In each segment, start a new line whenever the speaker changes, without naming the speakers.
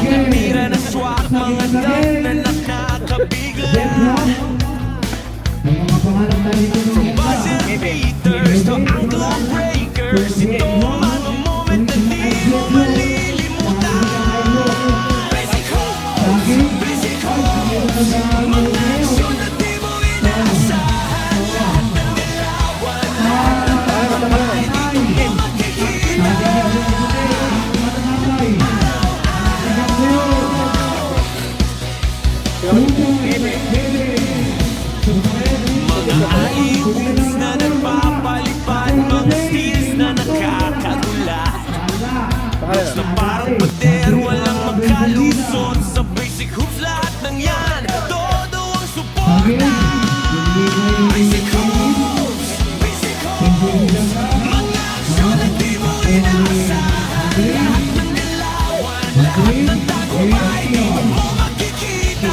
Mga tira na swak, mga dunk na nakakabigla.
Mga pangalan tayo dito ng
Buzzer beaters to ankle breakers. Ito ang mga moment na di mo malilimutan. Basic hopes, basic hopes. Mga aksyon na di mo inaasahan. Lahat ng galawan, lahat ng tagumpay, di mo makikita. Mga aliws na nagpapalipad, mga steals na nakakagulat. Looks na parang pader, walang makalusot. Sa basic hoops lahat ng yan, todo ang suporta. Basic hoops, basic hoops. Mga aksyon na di mo inaasahan. Lahat ng galawan, lahat ng tagumpay, di mo makikita.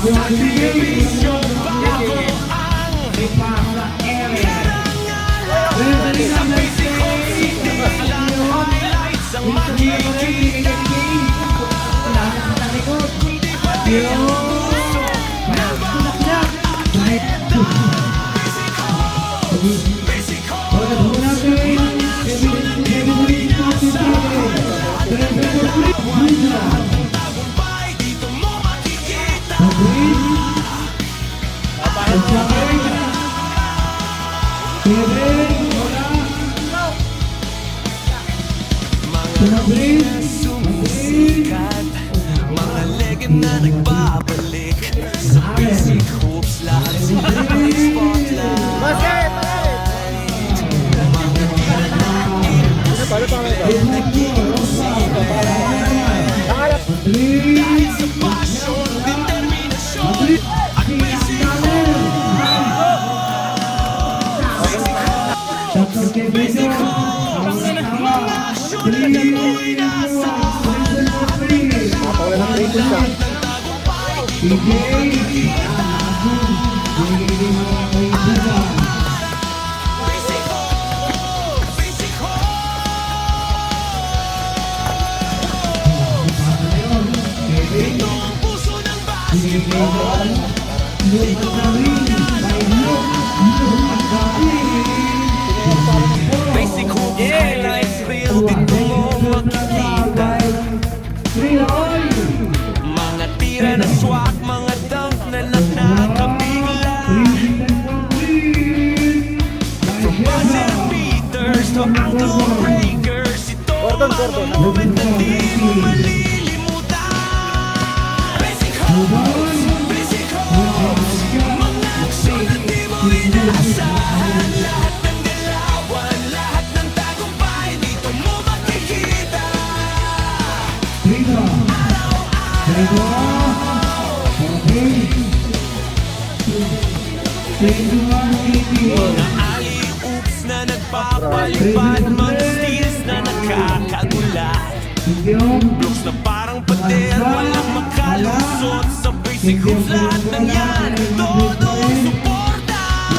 Sakripisyo bago ang karangalan. Sa basic hopes, hindi lang highlights ang makikita. Kundi pati ang puso na bawat atleta. Basic hopes, basic hopes. Tagumpay, dito mo makikita. Mga sumisikat, mga legend na nagbabalik. Sa basic hopes, lahat sila may spotlight. Dahil sa passion, determinasyon, at basic ito ang puso ng basketball. Ito ang basic hoops highlights reel, dito mo makikita. Mga tira na swak, mga dunk na nakakabigla. From buzzer beaters to ankle breakers, ito ang mga moment na di mo malilimutan. Basic hopes, basic hopes. Mga aksyon na di mo inaasahan. Lahat ng galawan, lahat ng tagumpay, dito mo makikita. Mga alley-oops na nagpapalipad, mga steals na nakakagulat. Blocks na parang pader, walang makalusot. Sa basic hoops lahat ng yan, todo ang suporta.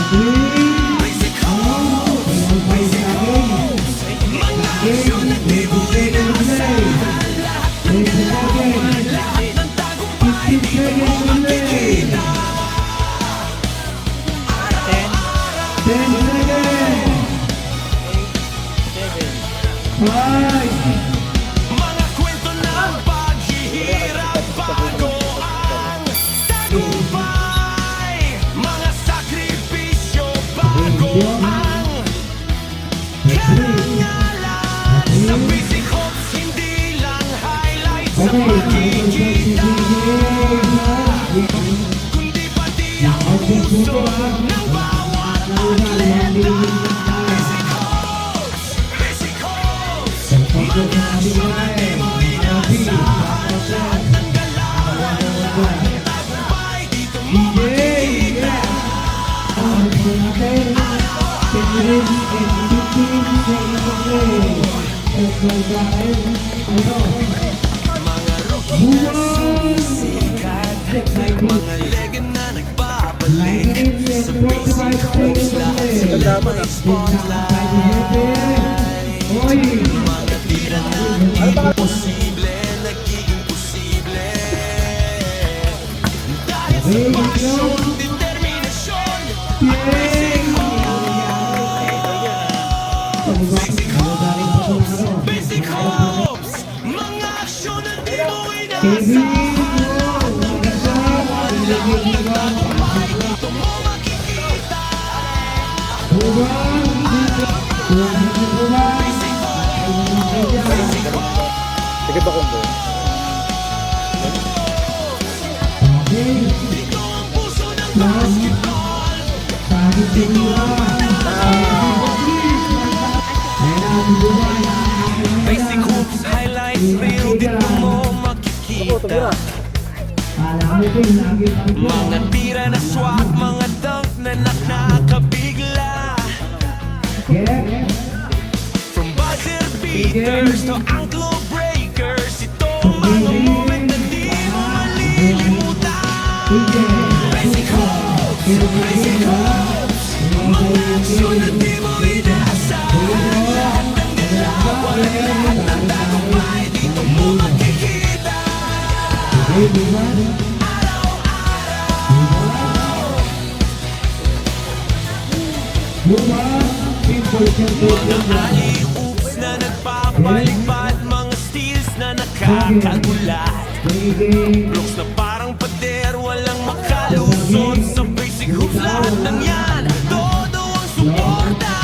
Basic hoops, basic hoops. Mga aksyon na di mo inaasahan. Lahat ng galawan, lahat ng tagumpay, di mo makikita. Mga kwento ng paghihirap bago ang tagumpay. Mga sakripisyo bago ang karangalan. Sa basic hopes, hindi lang highlights ang makikita. Kundi pati ang puso ng bawat atleta. Basic hopes, basic hopes. Mga aksyon na di mo inaasahan. Lahat ng galawan, lahat ng tagumpay, dito mo makikita.
Araw-araw.
may spotlight. Mga tira na imposible, nagiging posible. Dahil sa pasyon, determinasyon, at basic hopes, basic hopes, mga aksyon na di mo inaasahan. Dito mo makikita
Sige ba kung
dito ang puso ng basketball. Dito ang basic hoops, highlights, reel. Dito mo makikita mga tira na swak, mga dunk na nakakabigla. From buzzer beaters to ankle breakers, ito mga moment na di mo malilimutan. Basic hopes, mga aksyon na di mo inaasahan. Lahat ng dilawan, lahat ng tagumpay, dito mo makikita. Mga alley-oops na nagpapalipad, mga steals na nakakagulat. Blocks na parang pader, walang makalusot. Sa basic hoops lahat ng yan, todo ang suporta.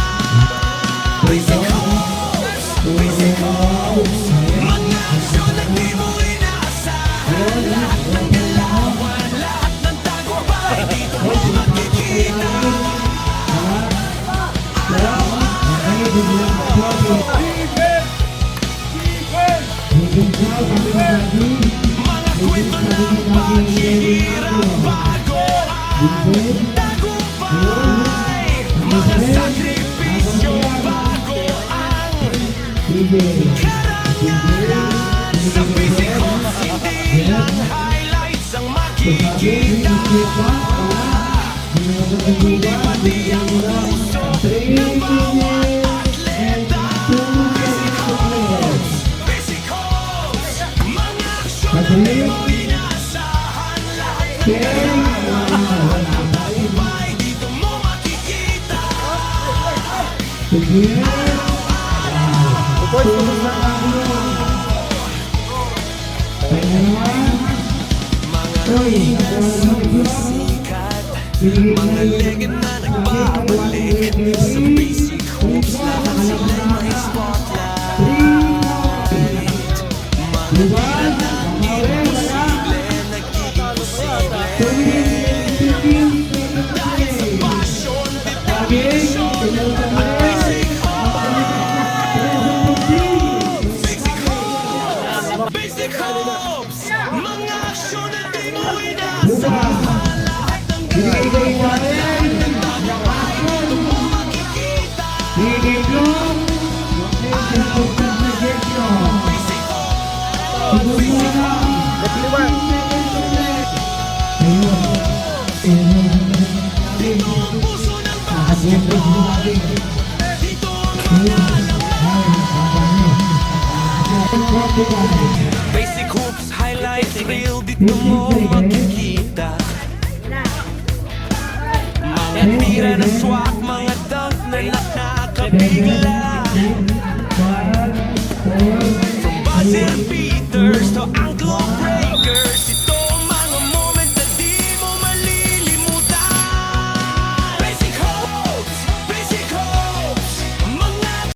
Basic hoops, mga aksyon na di mo inaasahan. Lahat ng galawan, lahat ng tagumpay, dito mo makikita. Mga kwento ng paghihirap bago ang tagumpay. Mga sakripisyo bago ang karangalan. Sa basic hoops, hindi lang highlights ang makikita. Kundi pati ang puso ng bawat atleta. Basic hopes, mga aksyon na di mo inaasahan. Lahat ng tagumpay, dito mo makikita. Mga sikat, mga legend na nagbabalik. Sa basic hopes, lahat sila may spotlight. Mga tira na imposible, nagiging posible. Dahil sa passion, determinasyon, at basic hopes. Basic hopes, mga aksyon na di mo inaasahan. Lahat ng galawan, lahat ng tagumpay, dito mo makikita. Basic dito ang puso ng basketball. Dito ang basic hoops, highlights, reel. Dito mo makikita mga tira na swak, mga dunk na nakakabigla. From buzzer beaters to